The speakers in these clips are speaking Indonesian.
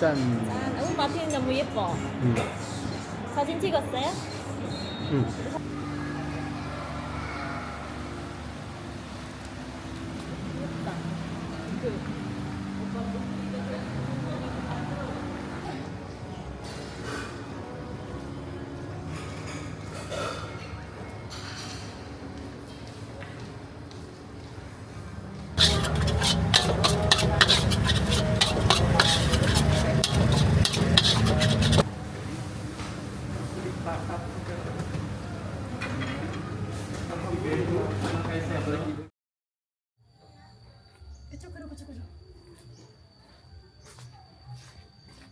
짠. 마틴 너무 예뻐. 사진 찍었어요? 응.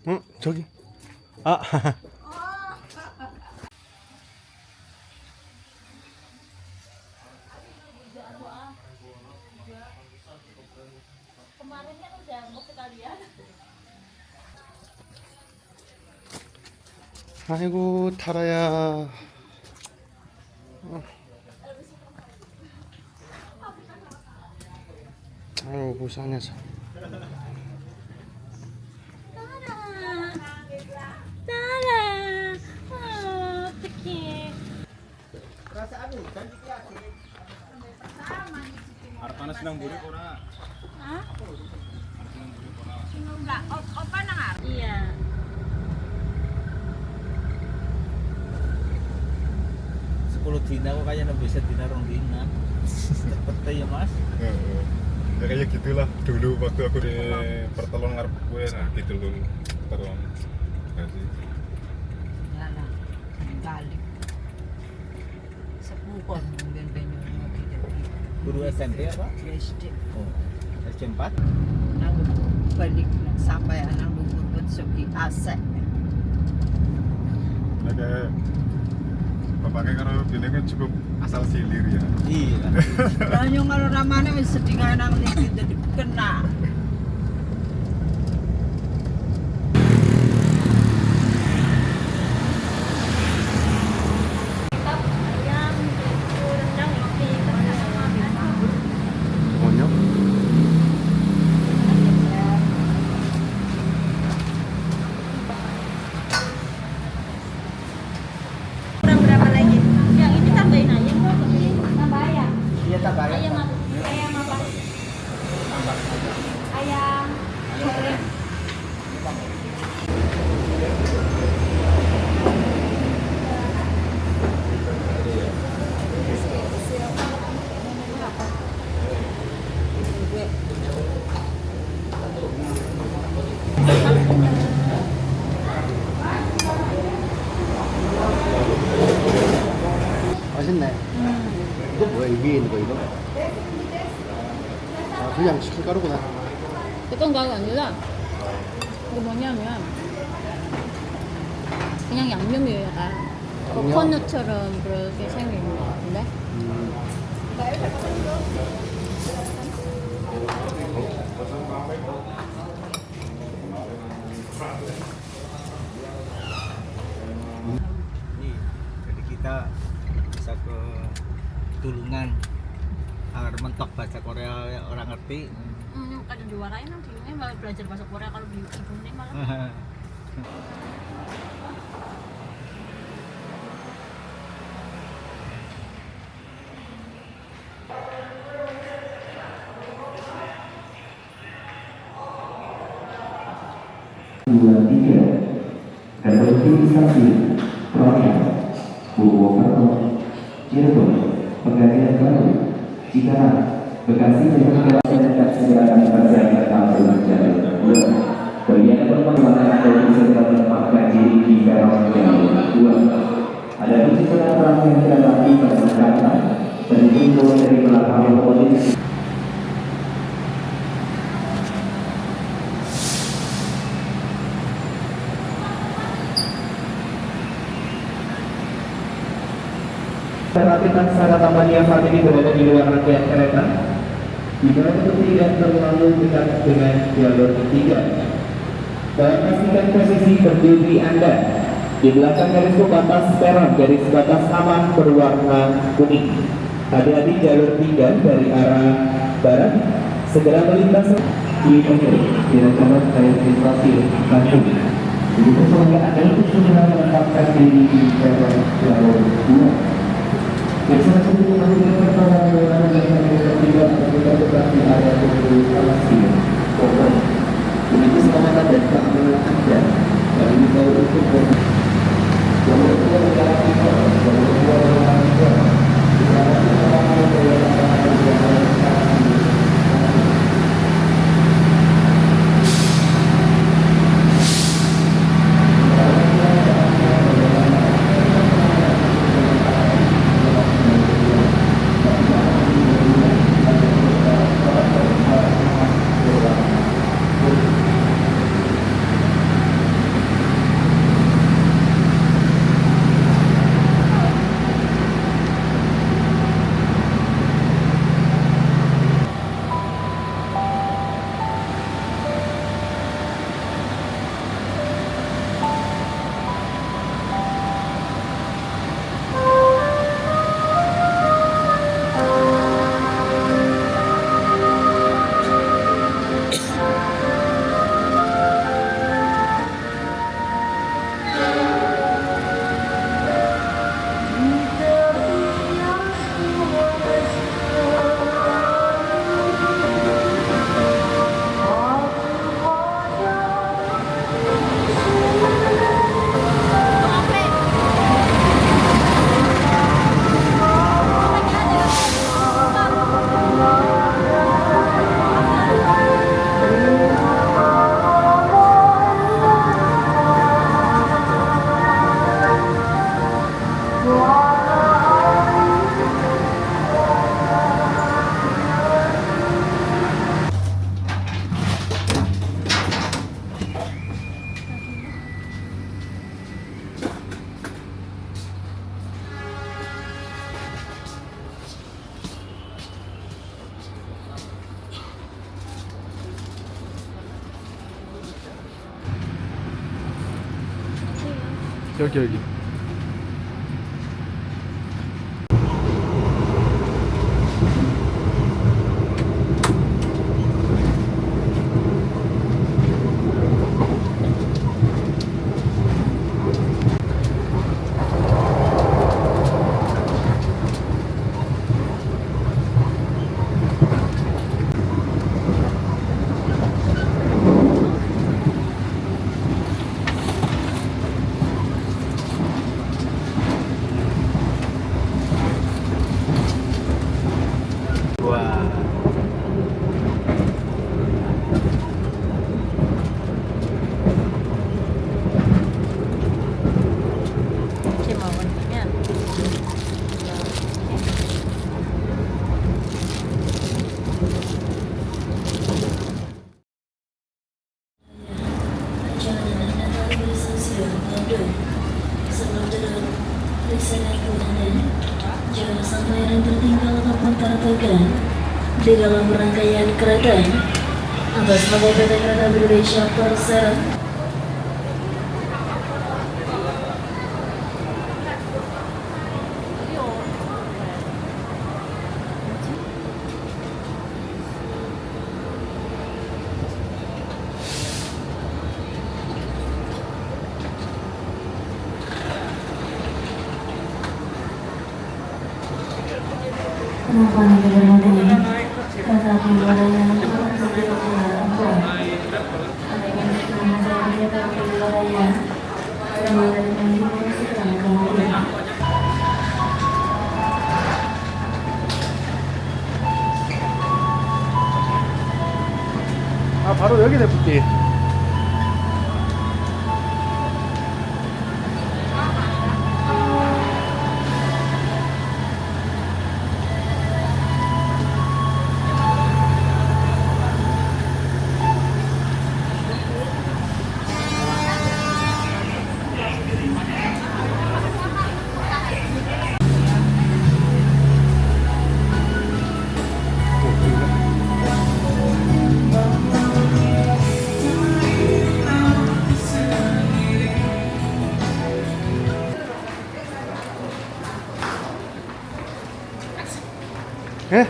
응, 저기. 아. Kemarin kan udah mau sekalian. 아이고, 타라야. 아유, 불쌍해서. Arpana sedang buri ora. Hah? Enggak, opa nang Iya. Sepuluh dina kok kayaknya bisa dina rong dina. Cepet ya mas. Ya kayak gitulah dulu waktu aku di pertolongan ngarep gue, nah gitu dulu pertolongan kasih. Yalah, balik. Sepukon ben-ben tidak. Guru SMP apa? SD. Oh, SD4. Nang balik sampai anak lumpur pun suki asek. Nah kayak bapaknya kalau gini kan cukup asal silir ya. Iya. Lah nyong kalau ramane wis sedih nang iki jadi kena. Ayam, rendang, roti, sama 뭐냐? kurang berapa lagi? Yang ini tambahin ayam kok, tambah ayam. Iya tak bayar. Ayam apa? Ayam apa? Ayam goreng. 맛있네. 이거 뭐야? 위에 있는 거 이거? 아, 그냥 시칼가루구나. 이건 가루 아니라 이거 뭐냐면 그냥 양념이에요. 약간 양념? 코코넛처럼 그렇게 생긴 것 같은데. Nih, jadi kita bisa ke Tulungan. Agar mentok bahasa Korea orang ngerti. Kadang diwarain nanti ini malah belajar bahasa Korea kalau di ibunya malah. Dua tiga realisasi proyek Purwokerto, Cirebon, Pegadaian Baru, Cikarang, Bekasi dan Jakarta segera kami persiapkan langsung jalur dua. Bagian perkembangan produksi tempat kaji di Peron jalur dua. Ada susunan rangkaian kereta api pada Jakarta terhitung dari belakang lokomotif. Perhatikan secara tambahan yang saat ini berada di luar rangkaian kereta. Jika tidak terlalu dekat dengan jalur ketiga, dan pastikan posisi berdiri Anda di belakang garis pembatas peron, garis batas aman berwarna kuning. Hati-hati jalur 3 dari arah barat segera melintas. Widodo, Direktorat Registrasi Bandung. Jadi personel Anda untuk segera menetapkan diri di cabang jalur 2. Bersama sebelum melakukan pertolongan dan tidak terlibat di area pembeli Palestina. Pokok, demi keselamatan dan keamanan Anda, kami tahu untuk jalur 2 negara kita, jalur 2 negara kita, 여기. Jangan sampai ada yang tertinggal ataupun tertinggal di dalam rangkaian kereta. Atas nama PT Kereta Api Indonesia Persero. Penumpang yang dihormati, kereta api Wilayah kereta api Wilayah mengadakan dipromosikan kemudian. 바로 여기 내볼게. 예?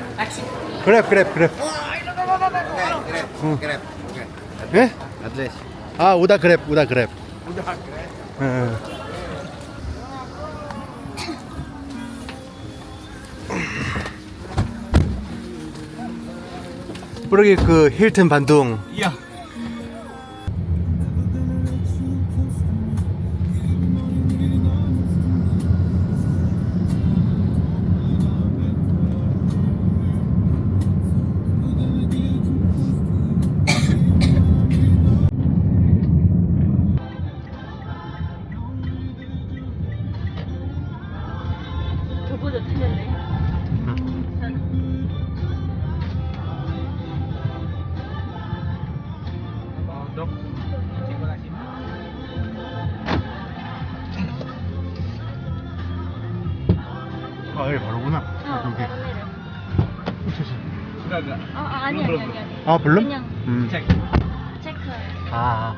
그래. 응. Grab. Oke. 예? Address. 아, 우다 그랩, 우다 그랩. Udah Grab. 응. Pergi ke Hilton Bandung. Iya. 저보다 틀렸네. 아, 여기 바로구나. 여기. Enggak, enggak. 아니. 아, 별로? 그냥 Cek. 체크. 아.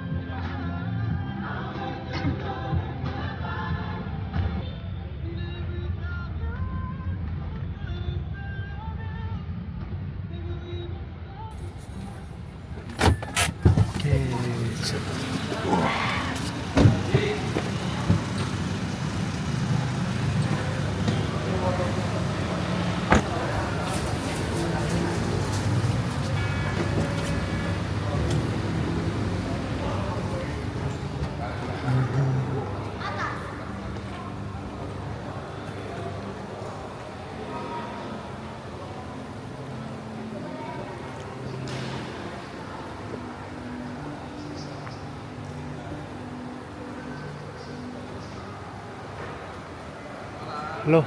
Loh.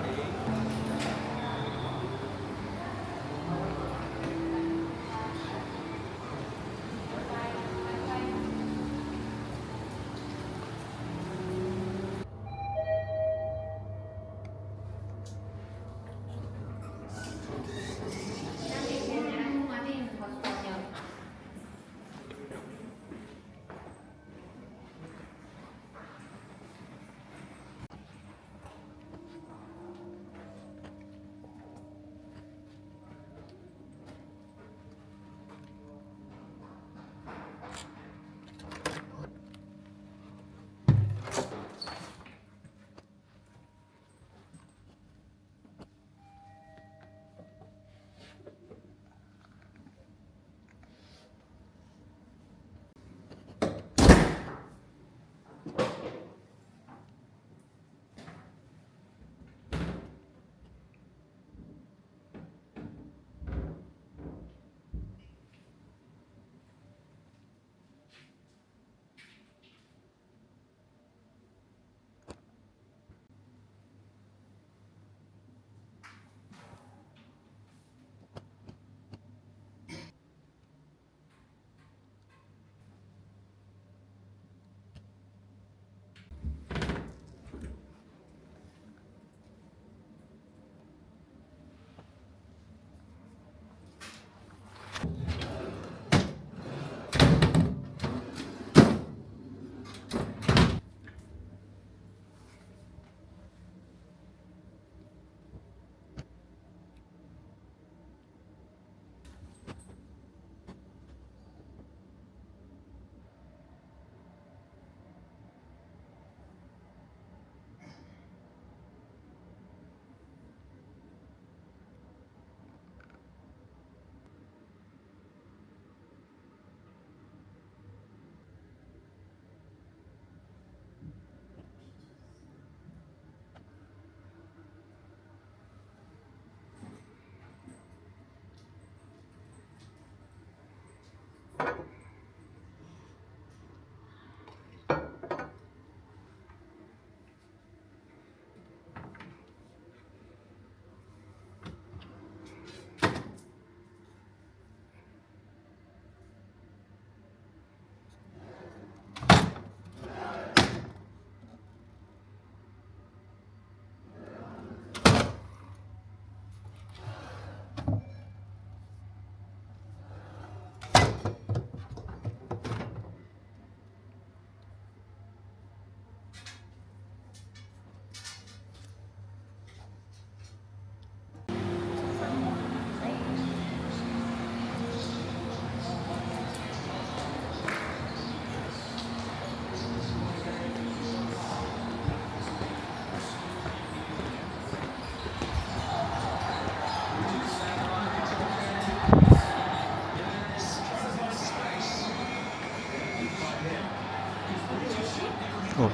Oh.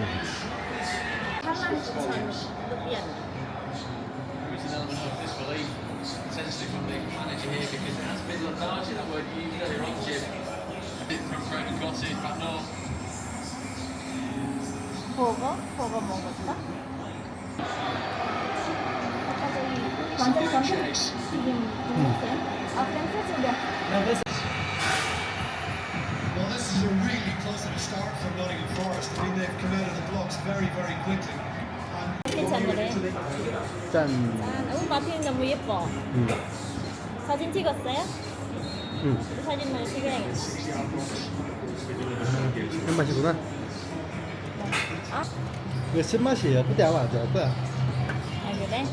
Kapan lebihan? 버거 먹었어? 아까 저기 완전 전체 지금 드셨어요? 아 프랑스 sudah. Well, this is a really positive start from Nottingham Forest. I mean, they've come out of the blocks very, very quickly. 괜찮으래? 짠. 짠. 마틴 너무 예뻐. 사진 찍었어요? 사진만 찍어야겠다. 신맛이구나. 아? 이거 신맛이에요. 그때 아마 안 좋아할 거야. 아 그래?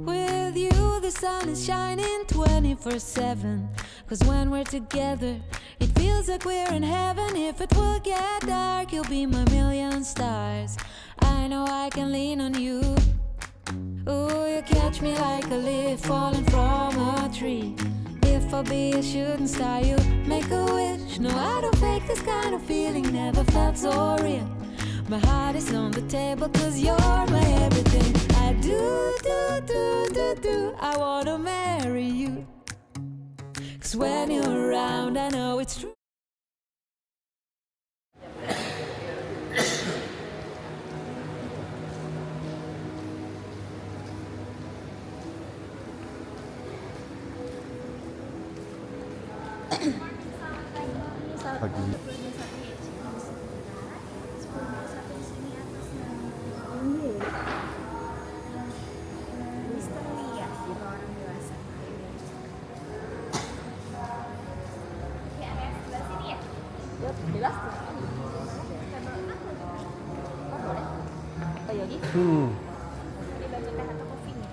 With you, the sun is shining 24/7. Cause when we're together, it feels like we're in heaven. If it will get dark, you'll be my million stars. I know I can lean on you. Ooh, you catch me like a leaf falling from a tree. If I'll be a shooting star, you make a wish. No, I don't fake this kind of feeling, never felt so real. My heart is on the table cause you're my everything. I do, I wanna marry you. Cause when you're around I know it's true. 가기. Jelas tuh. Oh boleh? Oh 여기? Ini baju teh atau kopinya?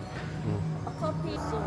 Oh kopi. So.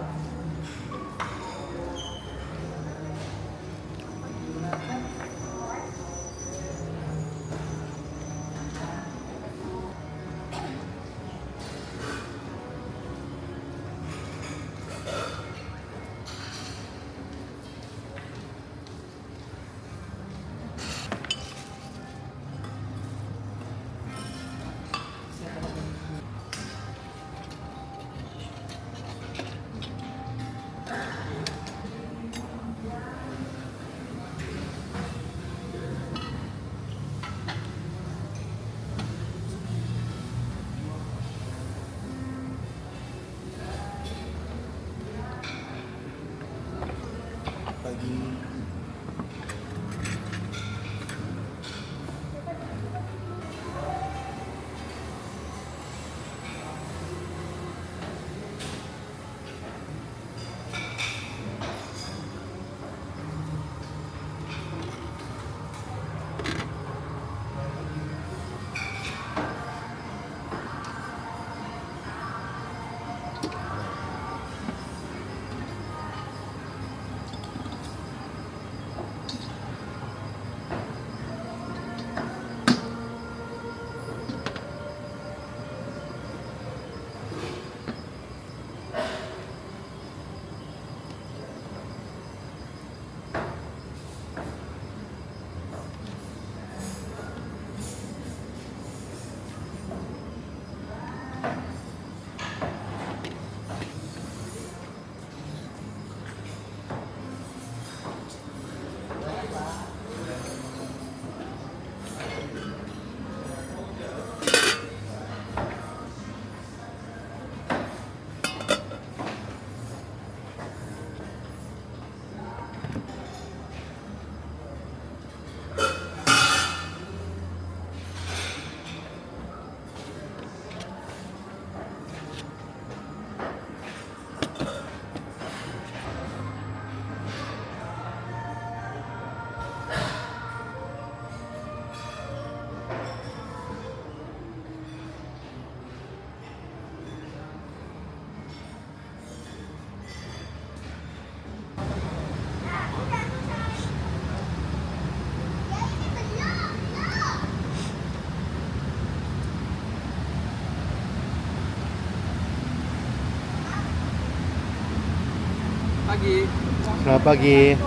Selamat pagi.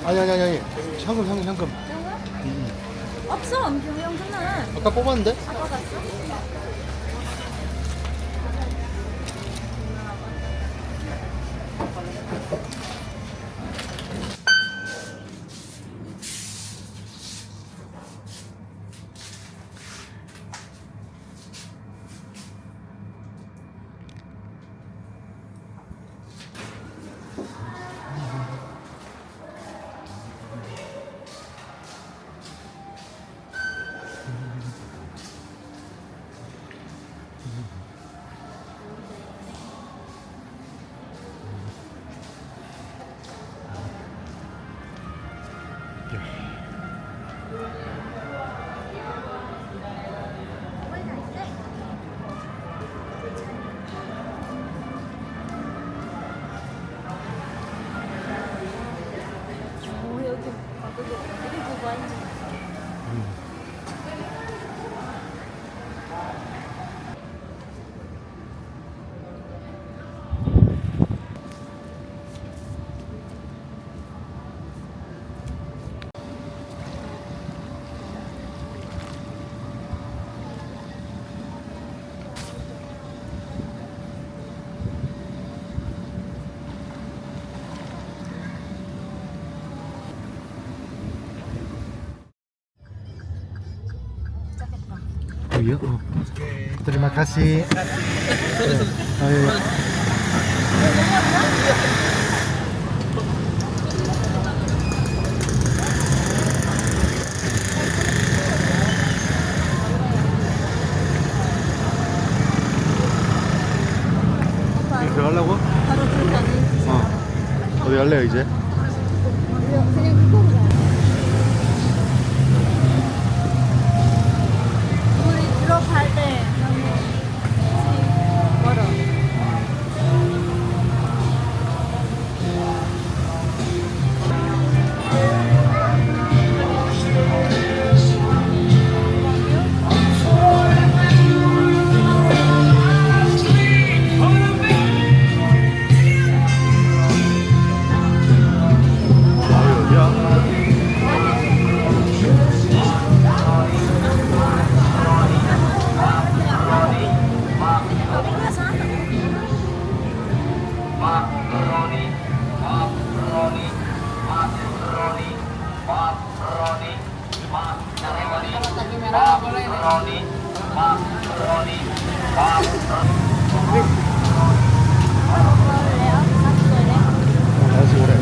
아니. 현금. 없어, 병영준은. 아까 뽑았는데? 아까 갔어? Oh iya. Oh. Terima kasih. Oh, iya. 들어가려고? 바로 들어가는. 어디 갈래요 이제? 그냥 이거로 가요. 우리 들어갈 때 너무 멀어. 다시 오래.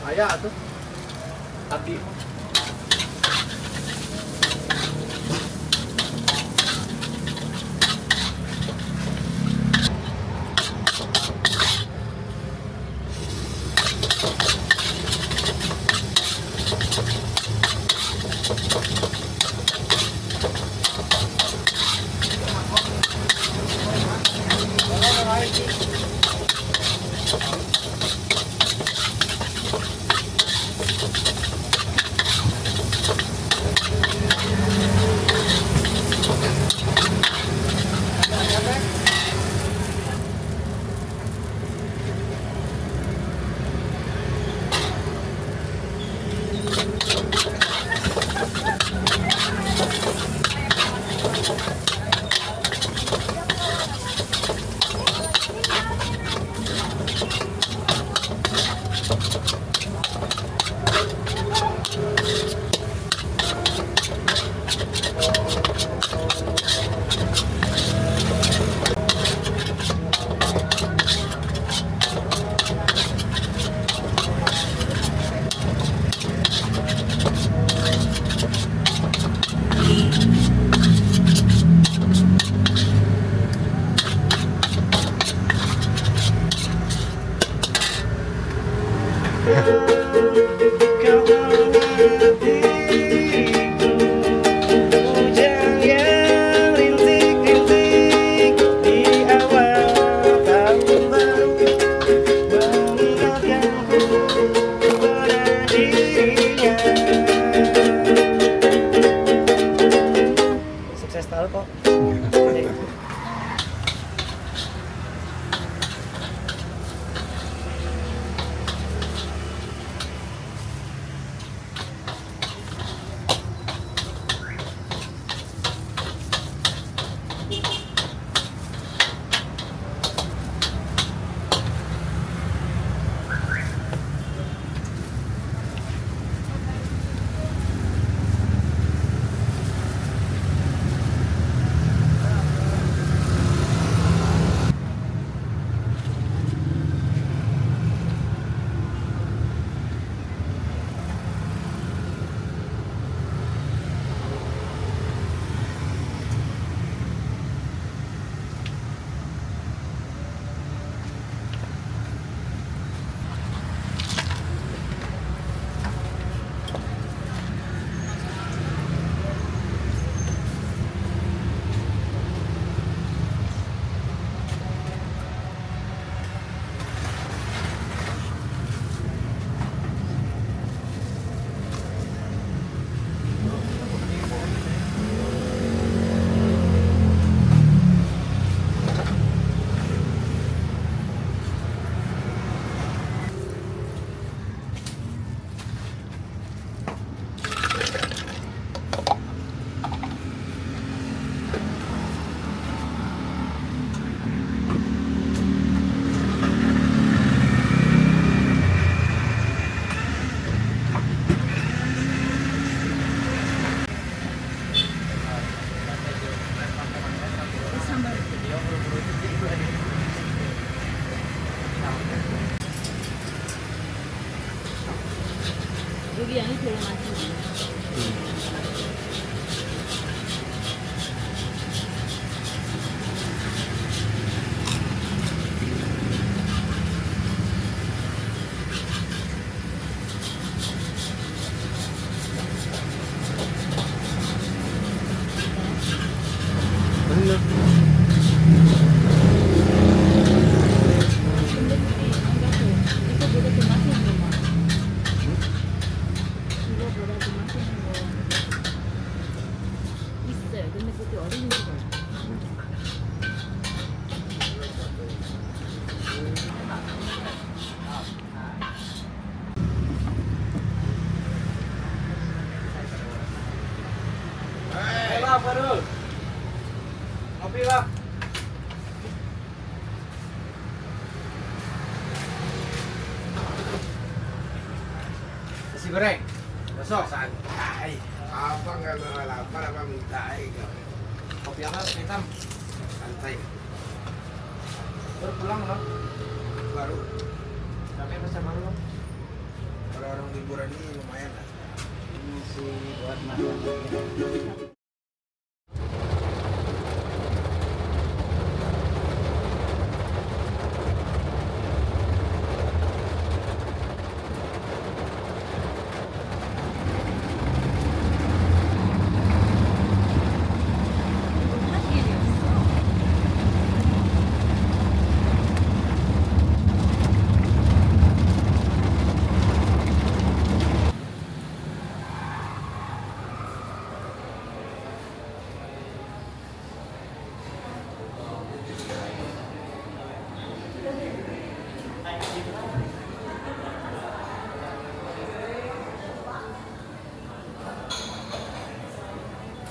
Ayah tuh. Abdi. Sukses tahu kok. 여기 양이 별로 많지 않아요. Ano? nasi goreng. Besok santai. Apa nggak lapar apa minta aja. Kopi apa? Hitam. Santai. Baru pulang loh. Baru. Capek apa sama lo? Kalau orang liburan ini lumayan lah. Ini sih buat makan.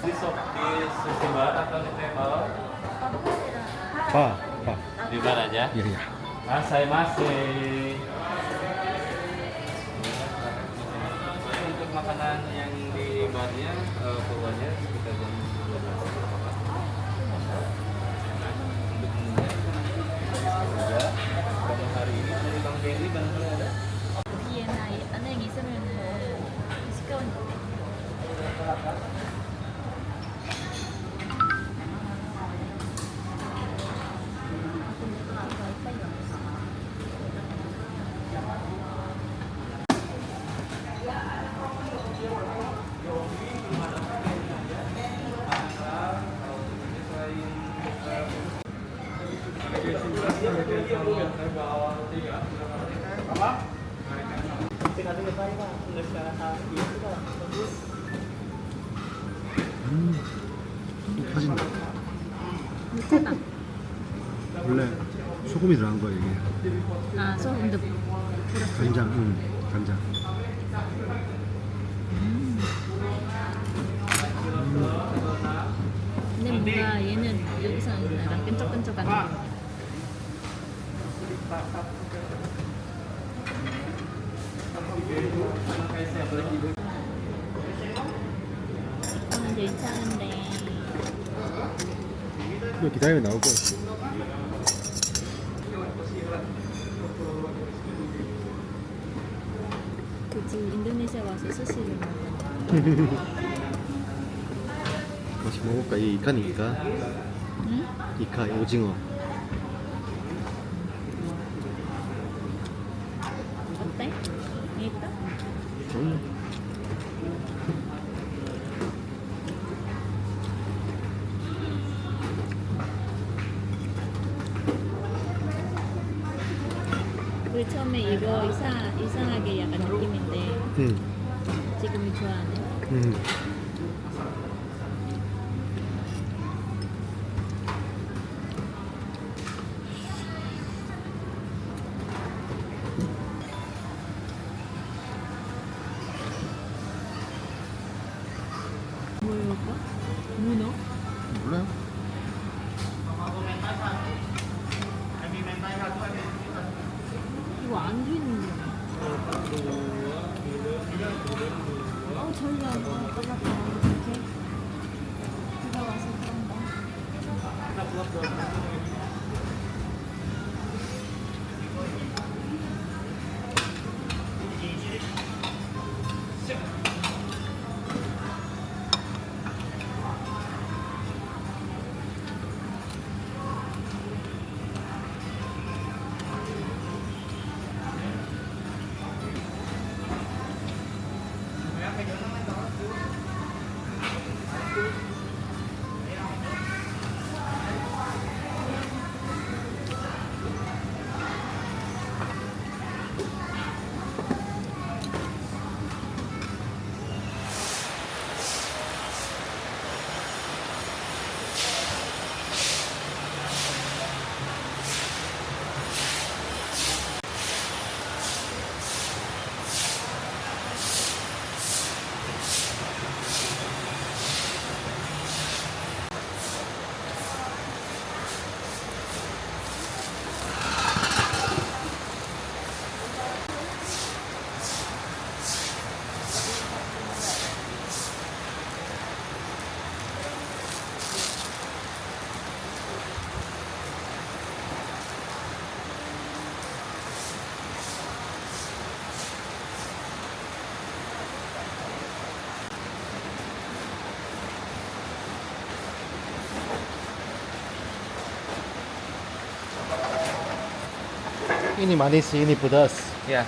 Di sushi bar atau di table? Pak. Di bar aja? Iya. Masai masih. Untuk makanan yang di barnya, pokoknya sekitar jam 12. Untuk menunya juga. Pada hari ini dari Bang Ferry barangkali ada. 뒤에나 안에 있으면은 시끄러우니까. 터진다. 미쳤다. 원래 소금이 들어간 거야 이게. 아, 소금도 간장, 간장. 근데 뭔가 얘는 여기서 약간 끈적끈적한 느낌. 오늘 괜찮은데. 이거 기다리면 나올 거야. 그치, 인도네시아 와서 스시를 먹어. 같이 먹을까? 이 이카니까. 응? 이카 오징어. 어때? 맛있다? 우리 처음에 이거 이상하게 약간 느낌인데 지금이 좋아하네. 뭐였을까? 문어? 몰라요? 이거 안 되는데. 전혀 안 빨랐다. 이렇게. 비가 와서 그런가. Ini manis, ini pedas. Ya.